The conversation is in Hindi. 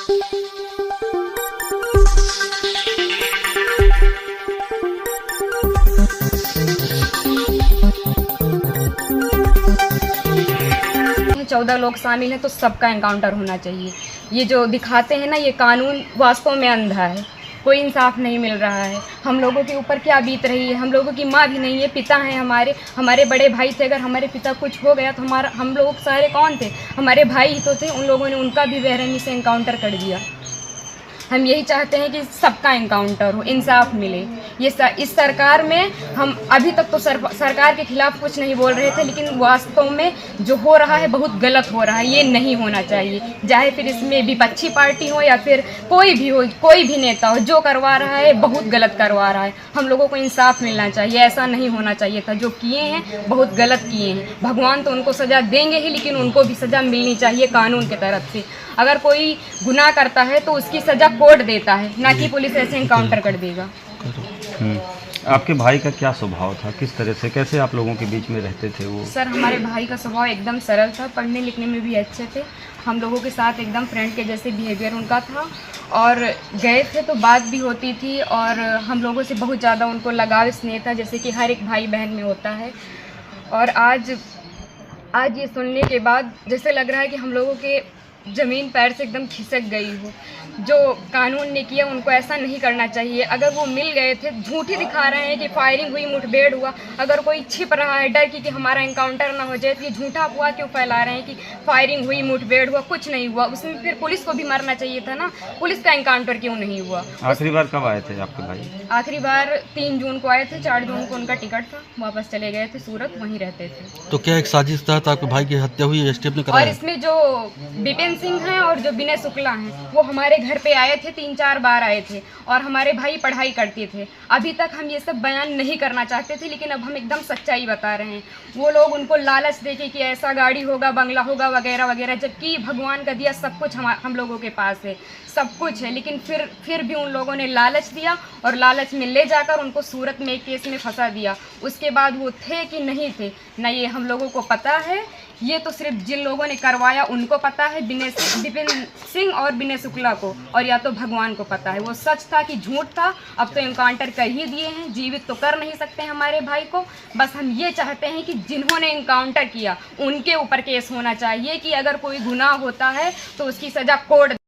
14 लोग शामिल हैं तो सबका एनकाउंटर होना चाहिए। ये जो दिखाते हैं ना, ये कानून वास्तव में अंधा है, कोई इंसाफ नहीं मिल रहा है। हम लोगों के ऊपर क्या बीत रही है, हम लोगों की माँ भी नहीं है, पिता हैं हमारे बड़े भाई थे। अगर हमारे पिता कुछ हो गया तो हम लोग सारे कौन थे? हमारे भाई ही तो थे। उन लोगों ने उनका भी बेरहमी से एनकाउंटर कर दिया। हम यही चाहते हैं कि सबका एनकाउंटर हो, इंसाफ मिले। इस सरकार में हम अभी तक तो सरकार के खिलाफ कुछ नहीं बोल रहे थे, लेकिन वास्तव में जो हो रहा है बहुत गलत हो रहा है। ये नहीं होना चाहिए, चाहे फिर इसमें विपक्षी पार्टी हो या फिर कोई भी हो, कोई भी नेता हो, जो करवा रहा है बहुत गलत करवा रहा है। हम लोगों को इंसाफ मिलना चाहिए, ऐसा नहीं होना चाहिए था। जो किए हैं बहुत गलत किए हैं। भगवान तो उनको सज़ा देंगे ही, लेकिन उनको भी सज़ा मिलनी चाहिए कानून की तरफ से। अगर कोई गुनाह करता है तो उसकी सज़ा कोर्ट देता है, ना कि पुलिस ऐसे एनकाउंटर कर देगा। आपके भाई का क्या स्वभाव था, किस तरह से, कैसे आप लोगों के बीच में रहते थे वो? सर, हमारे भाई का स्वभाव एकदम सरल था, पढ़ने लिखने में भी अच्छे थे। हम लोगों के साथ एकदम फ्रेंड के जैसे बिहेवियर उनका था, और गए थे तो बात भी होती थी, और हम लोगों से बहुत ज़्यादा उनको लगाव स्नेह था, जैसे कि हर एक भाई बहन में होता है। और आज ये सुनने के बाद जैसे लग रहा है कि हम लोगों के ज़मीन पैर से एकदम खिसक गई हो। जो कानून ने किया उनको ऐसा नहीं करना चाहिए। अगर वो मिल गए थे, झूठी दिखा रहे हैं कि फायरिंग हुई, मुठभेड़ हुआ। अगर कोई छिप रहा है डर की कि हमारा एनकाउंटर ना हो जाए, तो ये झूठा अफवाह क्यों फैला रहे हैं कि फायरिंग हुई, मुठभेड़ हुआ? कुछ नहीं हुआ। उसमें फिर पुलिस को भी मरना चाहिए था ना, पुलिस का एनकाउंटर क्यों नहीं हुआ? आखिरी बार कब आए थे आपके भाई? आखिरी बार 3 जून को आए थे, 4 जून को उनका टिकट था, वापस चले गए थे सूरत, वहीं रहते थे। तो क्या एक साजिश तहत आपके भाई की हत्या हुई, एसटीएफ ने कराया? और इसमें जो विपिन सिंह हैं और जो विनय शुक्ला हैं, वो हमारे घर पे आए थे, 3-4 बार आए थे, और हमारे भाई पढ़ाई करते थे। अभी तक हम ये सब बयान नहीं करना चाहते थे, लेकिन अब हम एकदम सच्चाई बता रहे हैं। वो लोग उनको लालच देके कि ऐसा गाड़ी होगा, बंगला होगा, वगैरह वगैरह, जबकि भगवान का दिया सब कुछ हम लोगों के पास है, सब कुछ है। लेकिन फिर भी उन लोगों ने लालच दिया, और लालच में ले जाकर उनको सूरत में एक केस में फंसा दिया। उसके बाद वो थे कि नहीं थे ना, ये हम लोगों को पता है। ये तो सिर्फ जिन लोगों ने करवाया उनको पता है, विपिन सिंह और विनय शुक्ला को, और या तो भगवान को पता है वो सच था कि झूठ था। अब तो एनकाउंटर कर ही दिए हैं, जीवित तो कर नहीं सकते हमारे भाई को। बस हम ये चाहते हैं कि जिन्होंने एनकाउंटर किया उनके ऊपर केस होना चाहिए, कि अगर कोई गुनाह होता है तो उसकी सज़ा कोर्ट